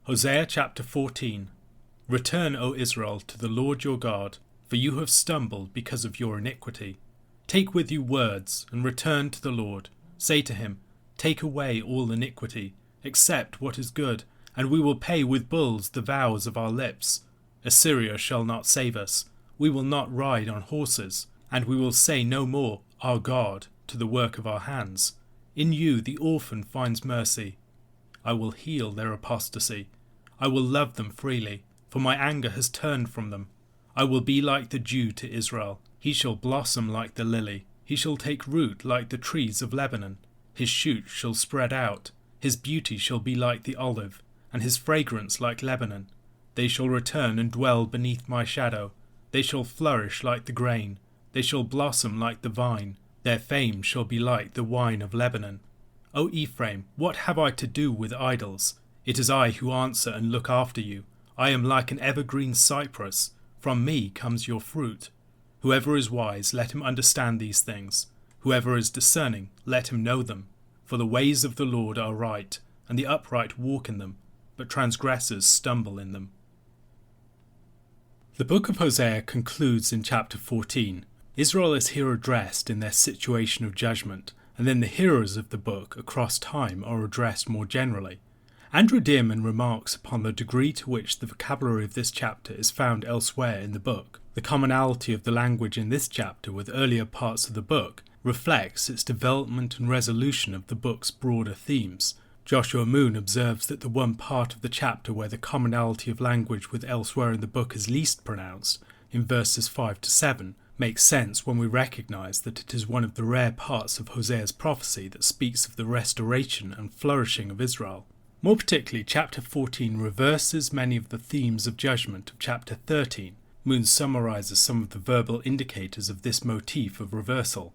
Hosea chapter 14. Return, O Israel, to the Lord your God, for you have stumbled because of your iniquity. Take with you words, and return to the Lord. Say to him, Take away all iniquity, accept what is good, and we will pay with bulls the vows of our lips. Assyria shall not save us. We will not ride on horses, and we will say no more, Our God, to the work of our hands. In you the orphan finds mercy. I will heal their apostasy. I will love them freely, for my anger has turned from them. I will be like the dew to Israel. He shall blossom like the lily. He shall take root like the trees of Lebanon. His shoot shall spread out. His beauty shall be like the olive, and his fragrance like Lebanon. They shall return and dwell beneath my shadow. They shall flourish like the grain. They shall blossom like the vine. Their fame shall be like the wine of Lebanon. O Ephraim, what have I to do with idols? It is I who answer and look after you. I am like an evergreen cypress. From me comes your fruit. Whoever is wise, let him understand these things. Whoever is discerning, let him know them. For the ways of the Lord are right, and the upright walk in them, but transgressors stumble in them. The book of Hosea concludes in chapter 14. Israel is here addressed in their situation of judgment, and then the hearers of the book across time are addressed more generally. Andrew Dearman remarks upon the degree to which the vocabulary of this chapter is found elsewhere in the book. The commonality of the language in this chapter with earlier parts of the book reflects its development and resolution of the book's broader themes. Joshua Moon observes that the one part of the chapter where the commonality of language with elsewhere in the book is least pronounced, in verses 5 to 7, makes sense when we recognise that it is one of the rare parts of Hosea's prophecy that speaks of the restoration and flourishing of Israel. More particularly, chapter 14 reverses many of the themes of judgment of chapter 13. Moon summarises some of the verbal indicators of this motif of reversal.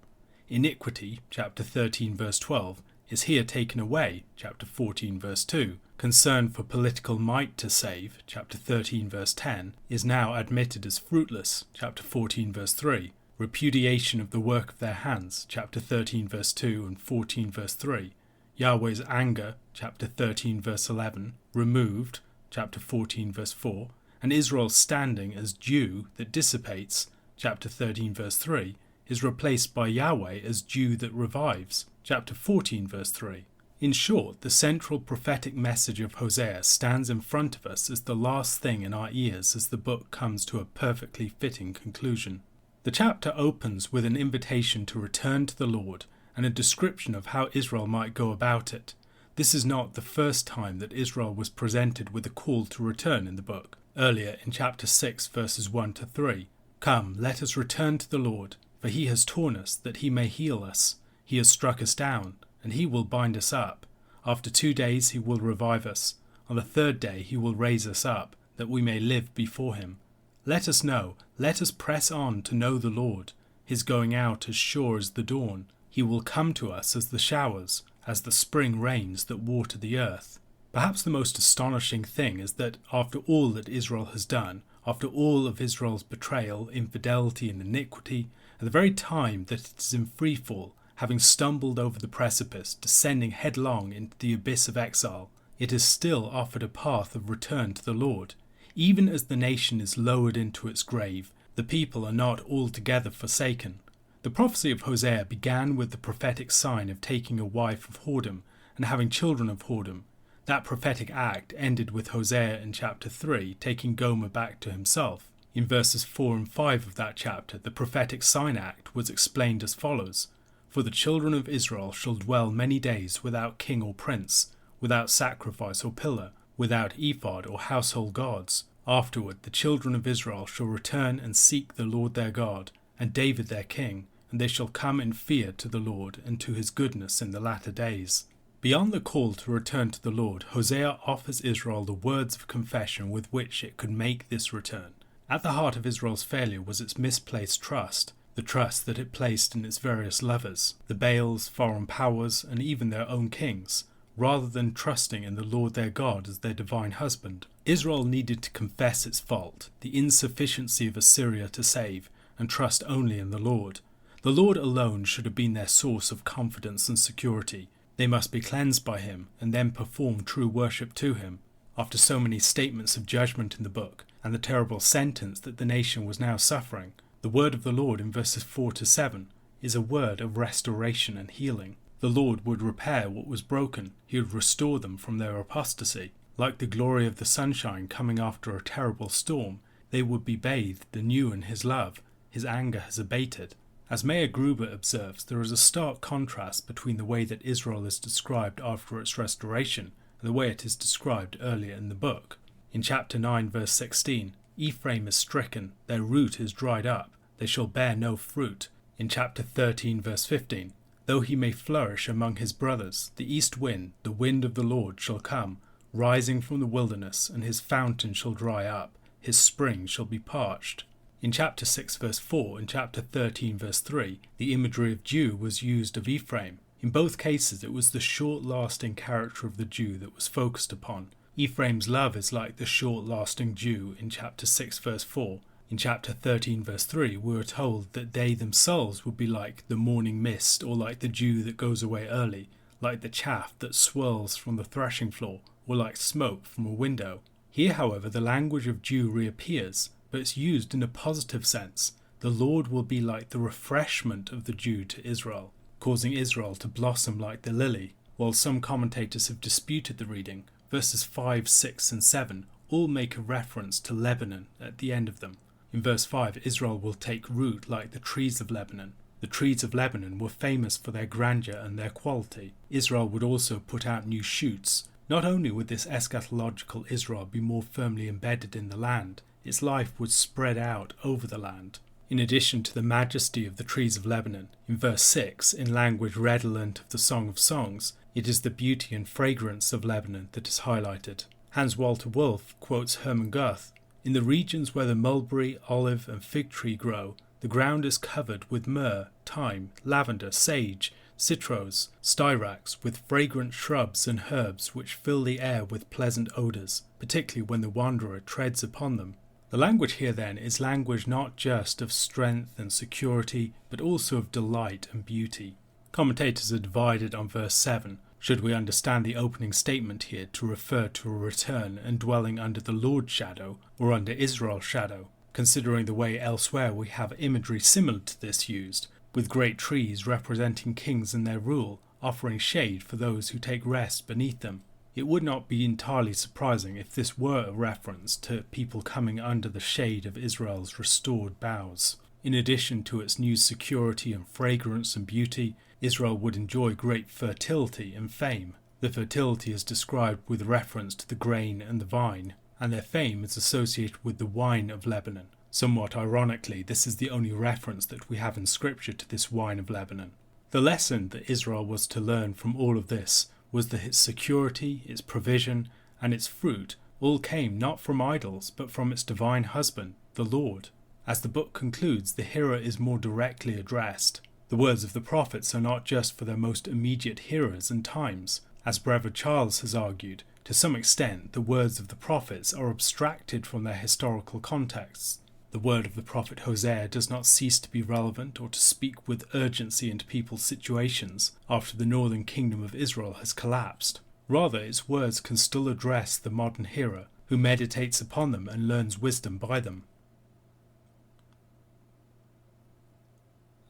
Iniquity, chapter 13 verse 12, is here taken away, chapter 14 verse 2. Concern for political might to save, chapter 13 verse 10, is now admitted as fruitless, chapter 14 verse 3. Repudiation of the work of their hands, chapter 13 verse 2 and 14 verse 3. Yahweh's anger, chapter 13 verse 11, removed, chapter 14 verse 4. And Israel's standing as dew that dissipates, chapter 13 verse 3, is replaced by Yahweh as dew that revives, chapter 14 verse 3. In short, the central prophetic message of Hosea stands in front of us as the last thing in our ears as the book comes to a perfectly fitting conclusion. The chapter opens with an invitation to return to the Lord and a description of how Israel might go about it. This is not the first time that Israel was presented with a call to return in the book. Earlier in chapter 6 verses 1 to 3, Come, let us return to the Lord, for he has torn us that he may heal us. He has struck us down, and he will bind us up. After 2 days he will revive us. On the third day he will raise us up, that we may live before him. Let us know, let us press on to know the Lord. His going out as sure as the dawn. He will come to us as the showers, as the spring rains that water the earth. Perhaps the most astonishing thing is that after all that Israel has done, after all of Israel's betrayal, infidelity and iniquity, at the very time that it is in free fall, having stumbled over the precipice, descending headlong into the abyss of exile, it is still offered a path of return to the Lord. Even as the nation is lowered into its grave, the people are not altogether forsaken. The prophecy of Hosea began with the prophetic sign of taking a wife of whoredom and having children of whoredom. That prophetic act ended with Hosea in chapter 3 taking Gomer back to himself. In verses 4 and 5 of that chapter, the prophetic sign act was explained as follows. For the children of Israel shall dwell many days without king or prince, without sacrifice or pillar, without ephod or household gods. Afterward the children of Israel shall return and seek the Lord their God, and David their king, and they shall come in fear to the Lord and to his goodness in the latter days. Beyond the call to return to the Lord, Hosea offers Israel the words of confession with which it could make this return. At the heart of Israel's failure was its misplaced trust, the trust that it placed in its various lovers, the Baals, foreign powers, and even their own kings, rather than trusting in the Lord their God as their divine husband. Israel needed to confess its fault, the insufficiency of Assyria to save, and trust only in the Lord. The Lord alone should have been their source of confidence and security. They must be cleansed by him, and then perform true worship to him. After so many statements of judgment in the book, and the terrible sentence that the nation was now suffering, the word of the Lord in verses 4 to 7 is a word of restoration and healing. The Lord would repair what was broken. He would restore them from their apostasy. Like the glory of the sunshine coming after a terrible storm, they would be bathed anew in his love. His anger has abated. As Mayer Gruber observes, there is a stark contrast between the way that Israel is described after its restoration and the way it is described earlier in the book. In chapter 9 verse 16, Ephraim is stricken, their root is dried up, they shall bear no fruit. In chapter 13 verse 15, though he may flourish among his brothers, the east wind, the wind of the Lord, shall come, rising from the wilderness, and his fountain shall dry up, his spring shall be parched. In chapter 6 verse 4 and chapter 13 verse 3, the imagery of Jew was used of Ephraim. In both cases it was the short-lasting character of the Jew that was focused upon. Ephraim's love is like the short-lasting Jew in chapter 6 verse 4. In chapter 13 verse 3 we are told that they themselves would be like the morning mist, or like the dew that goes away early, like the chaff that swirls from the threshing floor, or like smoke from a window. Here, however, the language of dew reappears, but it's used in a positive sense. The Lord will be like the refreshment of the dew to Israel, causing Israel to blossom like the lily. While some commentators have disputed the reading, verses 5, 6 and 7 all make a reference to Lebanon at the end of them. In verse 5, Israel will take root like the trees of Lebanon. The trees of Lebanon were famous for their grandeur and their quality. Israel would also put out new shoots. Not only would this eschatological Israel be more firmly embedded in the land, its life would spread out over the land. In addition to the majesty of the trees of Lebanon, in verse 6, in language redolent of the Song of Songs, it is the beauty and fragrance of Lebanon that is highlighted. Hans Walter Wolff quotes Hermann Goethe, "In the regions where the mulberry, olive and fig tree grow, the ground is covered with myrrh, thyme, lavender, sage, citrus, styrax, with fragrant shrubs and herbs which fill the air with pleasant odours, particularly when the wanderer treads upon them." The language here then is language not just of strength and security, but also of delight and beauty. Commentators are divided on verse 7. Should we understand the opening statement here to refer to a return and dwelling under the Lord's shadow, or under Israel's shadow, considering the way elsewhere we have imagery similar to this used, with great trees representing kings and their rule, offering shade for those who take rest beneath them? It would not be entirely surprising if this were a reference to people coming under the shade of Israel's restored boughs. In addition to its new security and fragrance and beauty, Israel would enjoy great fertility and fame. The fertility is described with reference to the grain and the vine, and their fame is associated with the wine of Lebanon. Somewhat ironically, this is the only reference that we have in Scripture to this wine of Lebanon. The lesson that Israel was to learn from all of this was that its security, its provision, and its fruit all came not from idols, but from its divine husband, the Lord. As the book concludes, the hearer is more directly addressed. The words of the prophets are not just for their most immediate hearers and times. As Brother Charles has argued, to some extent the words of the prophets are abstracted from their historical contexts. The word of the prophet Hosea does not cease to be relevant or to speak with urgency into people's situations after the northern kingdom of Israel has collapsed. Rather, its words can still address the modern hearer who meditates upon them and learns wisdom by them.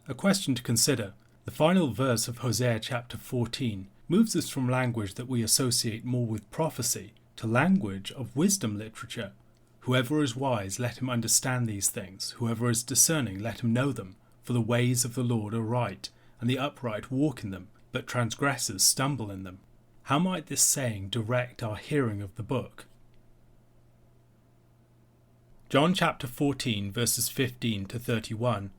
A question to consider. The final verse of Hosea chapter 14 moves us from language that we associate more with prophecy to language of wisdom literature. Whoever is wise, let him understand these things. Whoever is discerning, let him know them. For the ways of the Lord are right, and the upright walk in them, but transgressors stumble in them. How might this saying direct our hearing of the book? John chapter 14 verses 15 to 31.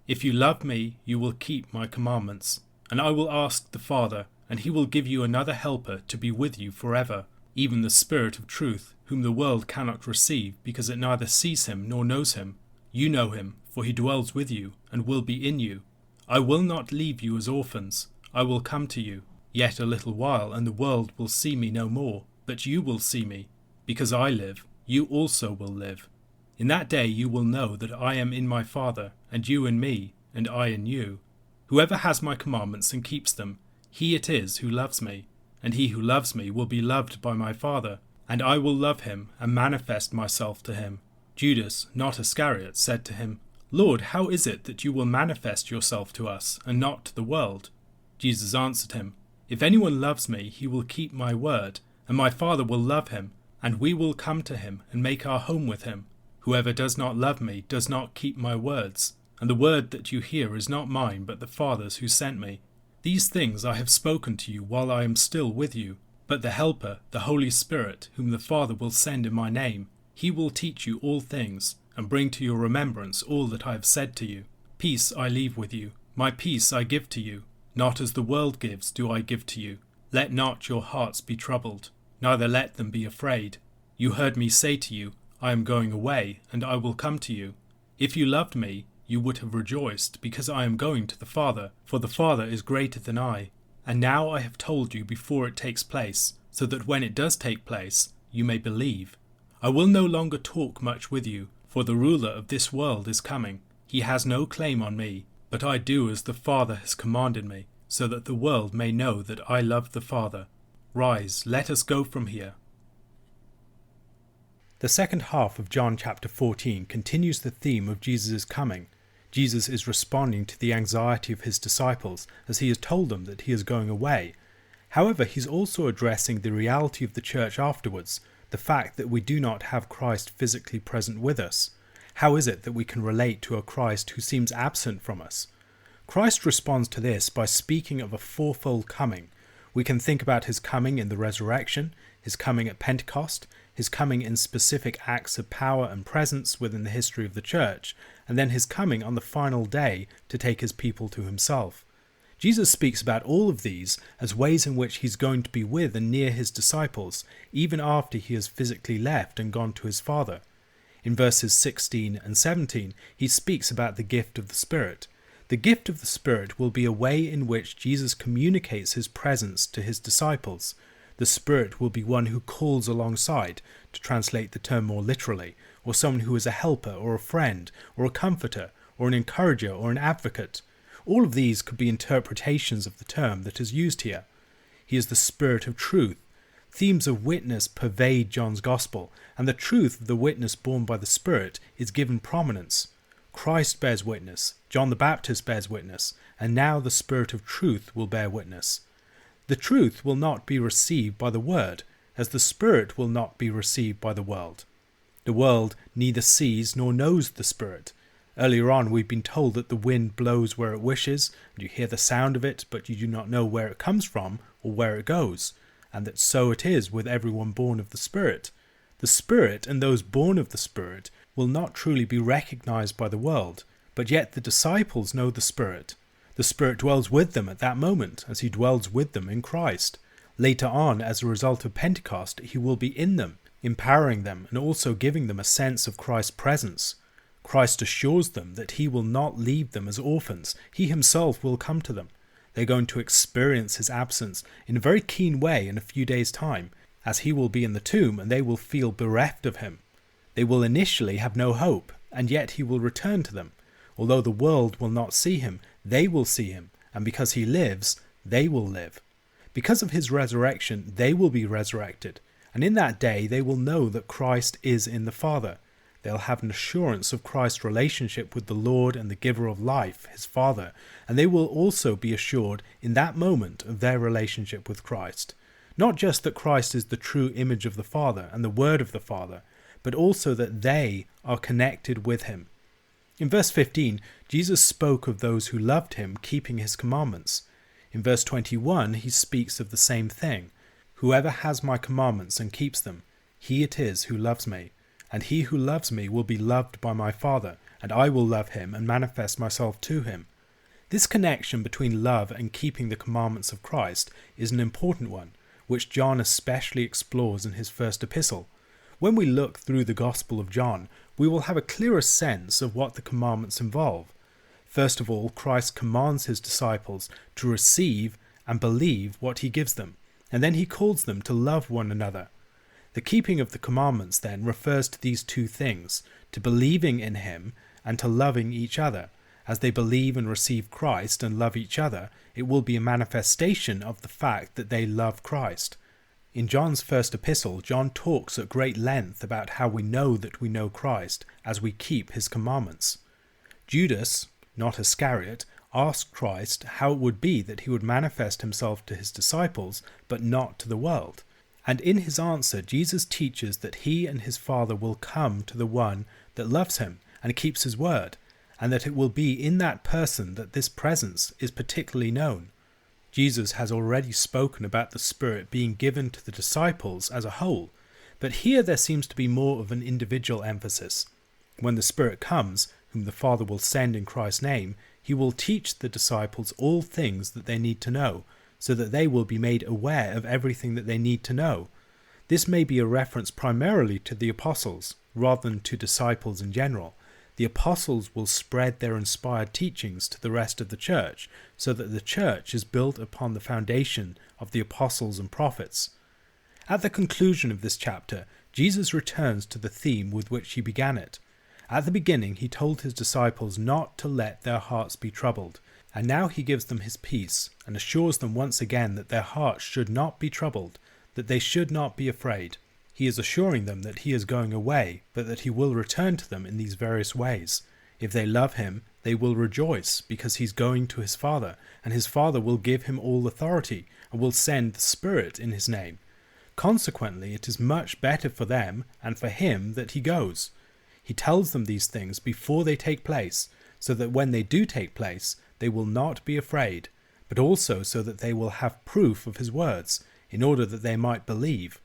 If you love me, you will keep my commandments, and I will ask the Father, and he will give you another helper to be with you forever, even the Spirit of truth, whom the world cannot receive, because it neither sees him nor knows him. You know him, for he dwells with you, and will be in you. I will not leave you as orphans. I will come to you. Yet a little while, and the world will see me no more, but you will see me. Because I live, you also will live. In that day you will know that I am in my Father, and you in me, and I in you. Whoever has my commandments and keeps them, he it is who loves me, and he who loves me will be loved by my Father, and I will love him and manifest myself to him. Judas, not Iscariot, said to him, Lord, how is it that you will manifest yourself to us, and not to the world? Jesus answered him, If anyone loves me, he will keep my word, and my Father will love him, and we will come to him and make our home with him. Whoever does not love me does not keep my words, and the word that you hear is not mine, but the Father's who sent me. These things I have spoken to you while I am still with you. But the Helper, the Holy Spirit, whom the Father will send in my name, he will teach you all things, and bring to your remembrance all that I have said to you. Peace I leave with you, my peace I give to you. Not as the world gives do I give to you. Let not your hearts be troubled, neither let them be afraid. You heard me say to you, I am going away, and I will come to you. If you loved me, you would have rejoiced, because I am going to the Father, for the Father is greater than I. And now I have told you before it takes place, so that when it does take place, you may believe. I will no longer talk much with you, for the ruler of this world is coming. He has no claim on me, but I do as the Father has commanded me, so that the world may know that I love the Father. Rise, let us go from here. The second half of John chapter 14 continues the theme of Jesus' coming. Jesus is responding to the anxiety of his disciples as he has told them that he is going away. However, he's also addressing the reality of the church afterwards, the fact that we do not have Christ physically present with us. How is it that we can relate to a Christ who seems absent from us? Christ responds to this by speaking of a fourfold coming. We can think about his coming in the resurrection, his coming at Pentecost, his coming in specific acts of power and presence within the history of the church, and then his coming on the final day to take his people to himself. Jesus speaks about all of these as ways in which he's going to be with and near his disciples, even after he has physically left and gone to his Father. In verses 16 and 17, he speaks about the gift of the Spirit. The gift of the Spirit will be a way in which Jesus communicates his presence to his disciples. The Spirit will be one who calls alongside, to translate the term more literally, or someone who is a helper or a friend or a comforter or an encourager or an advocate. All of these could be interpretations of the term that is used here. He is the Spirit of truth. Themes of witness pervade John's Gospel, and the truth of the witness borne by the Spirit is given prominence. Christ bears witness, John the Baptist bears witness, and now the Spirit of truth will bear witness. The truth will not be received by the Word, as the Spirit will not be received by the world. The world neither sees nor knows the Spirit. Earlier on we've been told that the wind blows where it wishes, and you hear the sound of it, but you do not know where it comes from or where it goes, and that so it is with everyone born of the Spirit. The Spirit and those born of the Spirit will not truly be recognized by the world, but yet the disciples know the Spirit. The Spirit dwells with them at that moment, as he dwells with them in Christ. Later on, as a result of Pentecost, he will be in them, empowering them and also giving them a sense of Christ's presence. Christ assures them that he will not leave them as orphans. He himself will come to them. They're going to experience his absence in a very keen way in a few days' time, as he will be in the tomb and they will feel bereft of him. They will initially have no hope, and yet he will return to them. Although the world will not see him, they will see him, and because he lives, they will live. Because of his resurrection, they will be resurrected, and in that day they will know that Christ is in the Father. They'll have an assurance of Christ's relationship with the Lord and the giver of life, his Father, and they will also be assured in that moment of their relationship with Christ. Not just that Christ is the true image of the Father and the Word of the Father, but also that they are connected with him. In verse 15, Jesus spoke of those who loved him keeping his commandments. In verse 21, he speaks of the same thing. Whoever has my commandments and keeps them, he it is who loves me. And he who loves me will be loved by my Father, and I will love him and manifest myself to him. This connection between love and keeping the commandments of Christ is an important one, which John especially explores in his first epistle. When we look through the Gospel of John, we will have a clearer sense of what the commandments involve. First of all, Christ commands his disciples to receive and believe what he gives them, and then he calls them to love one another. The keeping of the commandments then refers to these two things, to believing in him and to loving each other. As they believe and receive Christ and love each other, it will be a manifestation of the fact that they love Christ. In John's first epistle, John talks at great length about how we know that we know Christ as we keep his commandments. Judas, not Iscariot, asked Christ how it would be that he would manifest himself to his disciples, but not to the world. And in his answer, Jesus teaches that he and his Father will come to the one that loves him and keeps his word, and that it will be in that person that this presence is particularly known. Jesus has already spoken about the Spirit being given to the disciples as a whole, but here there seems to be more of an individual emphasis. When the Spirit comes, whom the Father will send in Christ's name, he will teach the disciples all things that they need to know, so that they will be made aware of everything that they need to know. This may be a reference primarily to the apostles, rather than to disciples in general. The apostles will spread their inspired teachings to the rest of the church, so that the church is built upon the foundation of the apostles and prophets. At the conclusion of this chapter, Jesus returns to the theme with which he began it. At the beginning, he told his disciples not to let their hearts be troubled, and now he gives them his peace and assures them once again that their hearts should not be troubled, that they should not be afraid. He is assuring them that he is going away, but that he will return to them in these various ways. If they love him, they will rejoice because he's going to his Father, and his Father will give him all authority and will send the Spirit in his name. Consequently, it is much better for them and for him that he goes. He tells them these things before they take place, so that when they do take place, they will not be afraid, but also so that they will have proof of his words, in order that they might believe.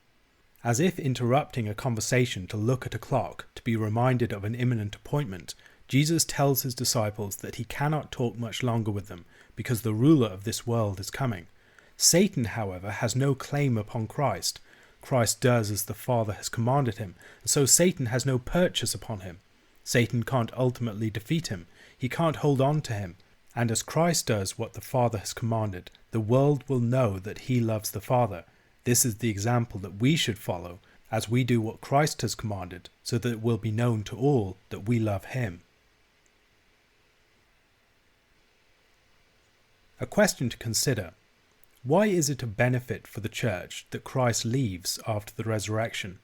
As if interrupting a conversation to look at a clock, to be reminded of an imminent appointment, Jesus tells his disciples that he cannot talk much longer with them, because the ruler of this world is coming. Satan, however, has no claim upon Christ. Christ does as the Father has commanded him, and so Satan has no purchase upon him. Satan can't ultimately defeat him. He can't hold on to him. And as Christ does what the Father has commanded, the world will know that he loves the Father. This is the example that we should follow, as we do what Christ has commanded, so that it will be known to all that we love him. A question to consider. Why is it a benefit for the church that Christ leaves after the resurrection?